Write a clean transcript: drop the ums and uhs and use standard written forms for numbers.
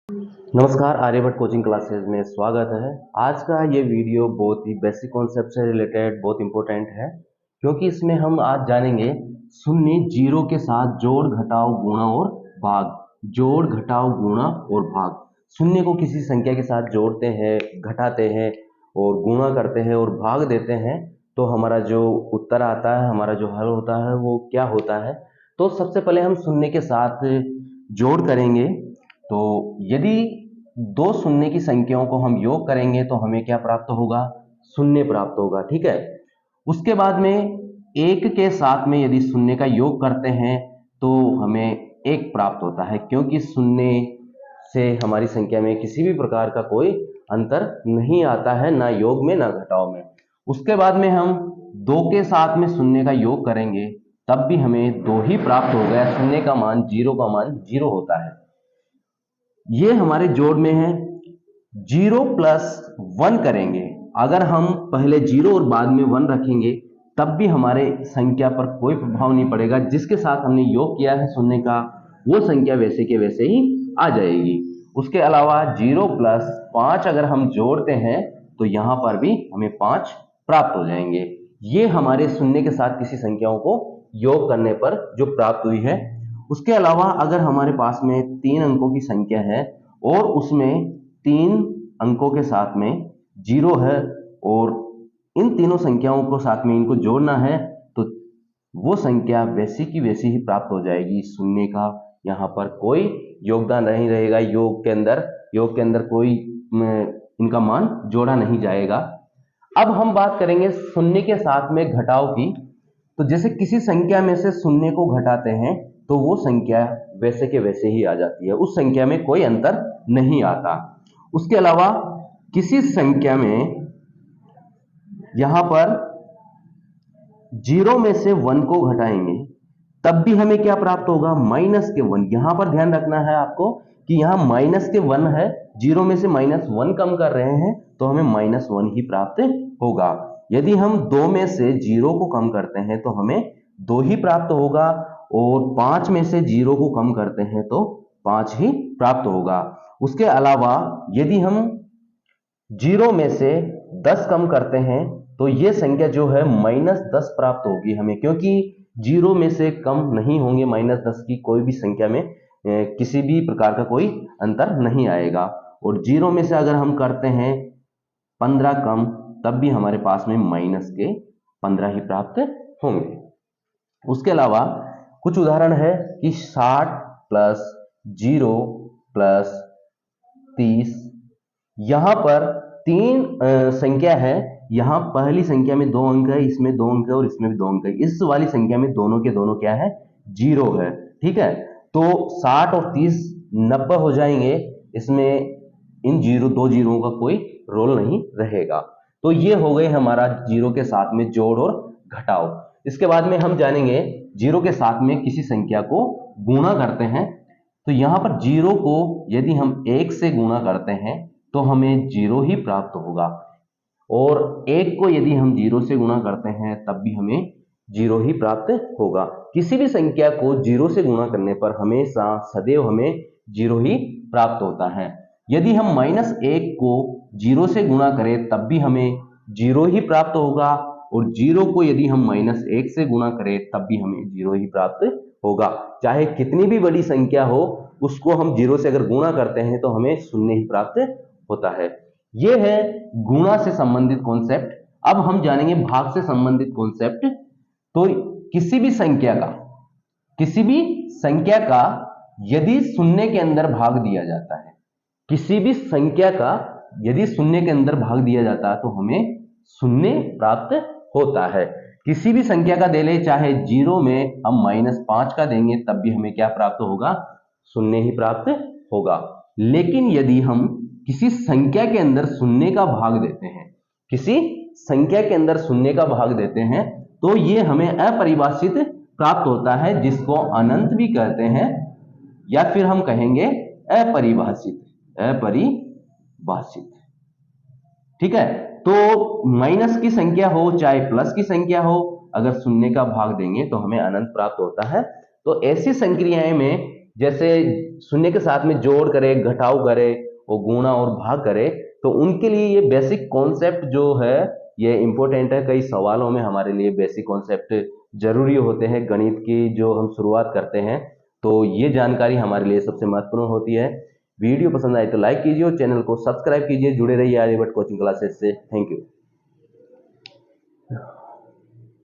नमस्कार, Aryabhata coaching classes में स्वागत है। आज का ये वीडियो बहुत ही बेसिक कॉन्सेप्ट से रिलेटेड बहुत इंपॉर्टेंट है, क्योंकि इसमें हम आज जानेंगे शून्य जीरो के साथ जोड़ घटाव गुणा और भाग। जोड़ घटाव गुणा और भाग, शून्य को किसी संख्या के साथ जोड़ते हैं, घटाते हैं और गुणा करते हैं और भाग देते हैं, तो हमारा जो उत्तर आता है, हमारा जो हल होता है वो क्या होता है। तो सबसे पहले हम शून्य के साथ जोड़ करेंगे। तो यदि दो शून्य की संख्याओं को हम योग करेंगे तो हमें क्या प्राप्त होगा? शून्य प्राप्त होगा। ठीक है। उसके बाद में एक के साथ में यदि शून्य का योग करते हैं तो हमें एक प्राप्त होता है, क्योंकि शून्य से हमारी संख्या में किसी भी प्रकार का कोई अंतर नहीं आता है, ना योग में ना घटाव में। उसके बाद में हम दो के साथ में शून्य का योग करेंगे, तब भी हमें दो ही प्राप्त हो गया। शून्य का मान जीरो होता है। ये हमारे जोड़ में है। 0+1 करेंगे, अगर हम पहले 0 और बाद में 1 रखेंगे तब भी हमारे संख्या पर कोई प्रभाव नहीं पड़ेगा। जिसके साथ हमने योग किया है शून्य का, वो संख्या वैसे के वैसे ही आ जाएगी। उसके अलावा 0+5 अगर हम जोड़ते हैं तो यहां पर भी हमें 5 प्राप्त हो जाएंगे। ये हमारे शून्य के साथ किसी संख्याओं को योग करने पर जो प्राप्त हुई है। उसके अलावा अगर हमारे पास में 3 अंकों की संख्या है और उसमें 3 अंकों के साथ में 0 है और इन तीनों संख्याओं को साथ में इनको जोड़ना है, तो वो संख्या वैसी की वैसी ही प्राप्त हो जाएगी। शून्य का यहाँ पर कोई योगदान नहीं रहेगा। योग के अंदर कोई इनका मान जोड़ा नहीं जाएगा। अब हम बात करेंगे शून्य के साथ में घटाव की। तो जैसे किसी संख्या में से शून्य को घटाते हैं तो वो संख्या वैसे के वैसे ही आ जाती है, उस संख्या में कोई अंतर नहीं आता। उसके अलावा किसी संख्या में यहां पर 0 में से 1 को घटाएंगे तब भी हमें क्या प्राप्त होगा? -1। यहां पर ध्यान रखना है आपको कि यहां -1 है, 0 में से -1 कम कर रहे हैं तो हमें -1 ही प्राप्त होगा। यदि हम 2 में से 0 को कम करते हैं तो हमें 2 ही प्राप्त होगा, और 5 में से 0 को कम करते हैं तो 5 ही प्राप्त होगा। उसके अलावा यदि हम 0 में से 10 कम करते हैं तो ये संख्या जो है -10 प्राप्त होगी हमें, क्योंकि 0 में से कम नहीं होंगे -10 की कोई भी संख्या में किसी भी प्रकार का कोई अंतर नहीं आएगा। और 0 में से अगर हम करते हैं 15 कम, तब भी हमारे पास में -15 ही प्राप्त होंगे। उसके अलावा कुछ उदाहरण है कि 60 + 0 + 30। यहां पर 3 संख्या है। यहां पहली संख्या में 2 अंक है, इसमें 2 अंक है और इसमें भी 2 अंक है। इस वाली संख्या में दोनों के दोनों क्या है? 0 है। ठीक है। तो 60 और 30 90 हो जाएंगे। इसमें इन दो जीरो का कोई रोल नहीं रहेगा। तो ये हो गए हमारा 0 के साथ में जोड़ और घटाव। इसके बाद में हम जानेंगे 0 के साथ में किसी संख्या को गुणा करते हैं। तो यहां पर 0 को यदि हम 1 से गुणा करते हैं तो हमें 0 ही प्राप्त होगा, और 1 को यदि हम 0 से गुणा करते हैं तब भी हमें 0 ही प्राप्त होगा। किसी भी संख्या को 0 से गुणा करने पर हमेशा सदैव हमें 0 ही प्राप्त होता है। यदि हम -1 को 0 से गुणा करें तब भी हमें 0 ही प्राप्त होगा, और 0 को यदि हम -1 से गुणा करें तब भी हमें 0 ही प्राप्त होगा। चाहे कितनी भी बड़ी संख्या हो, उसको हम 0 से अगर गुणा करते हैं तो हमें 0 ही प्राप्त होता है। यह है गुणा से संबंधित कॉन्सेप्ट। अब हम जानेंगे भाग से संबंधित कॉन्सेप्ट। तो किसी भी संख्या का यदि शून्य के अंदर भाग दिया जाता है, किसी भी संख्या का यदि शून्य के अंदर भाग दिया जाता है तो हमें शून्य प्राप्त होता है। किसी भी संख्या का दे ले, चाहे 0 में हम -5 का देंगे तब भी हमें क्या प्राप्त होगा? शून्य ही प्राप्त होगा। लेकिन यदि हम किसी संख्या के अंदर शून्य का भाग देते हैं, किसी संख्या के अंदर शून्य का भाग देते हैं, तो ये हमें अपरिभाषित प्राप्त होता है, जिसको अनंत भी कहते हैं, या फिर हम कहेंगे अपरिभाषित। ठीक है। तो माइनस की संख्या हो चाहे प्लस की संख्या हो, अगर शून्य का भाग देंगे तो हमें अनंत प्राप्त होता है। तो ऐसी संक्रियाएं में जैसे शून्य के साथ में जोड़ करे, घटाव करे और गुणा और भाग करे, तो उनके लिए ये बेसिक कॉन्सेप्ट जो है ये इंपॉर्टेंट है। कई सवालों में हमारे लिए बेसिक कॉन्सेप्ट जरूरी होते हैं गणित की जो हम शुरुआत करते हैं, तो ये जानकारी हमारे लिए सबसे महत्वपूर्ण होती है। वीडियो पसंद आए तो लाइक कीजिए और चैनल को सब्सक्राइब कीजिए। जुड़े रहिए आर्यभट्ट कोचिंग क्लासेस से। Thank you.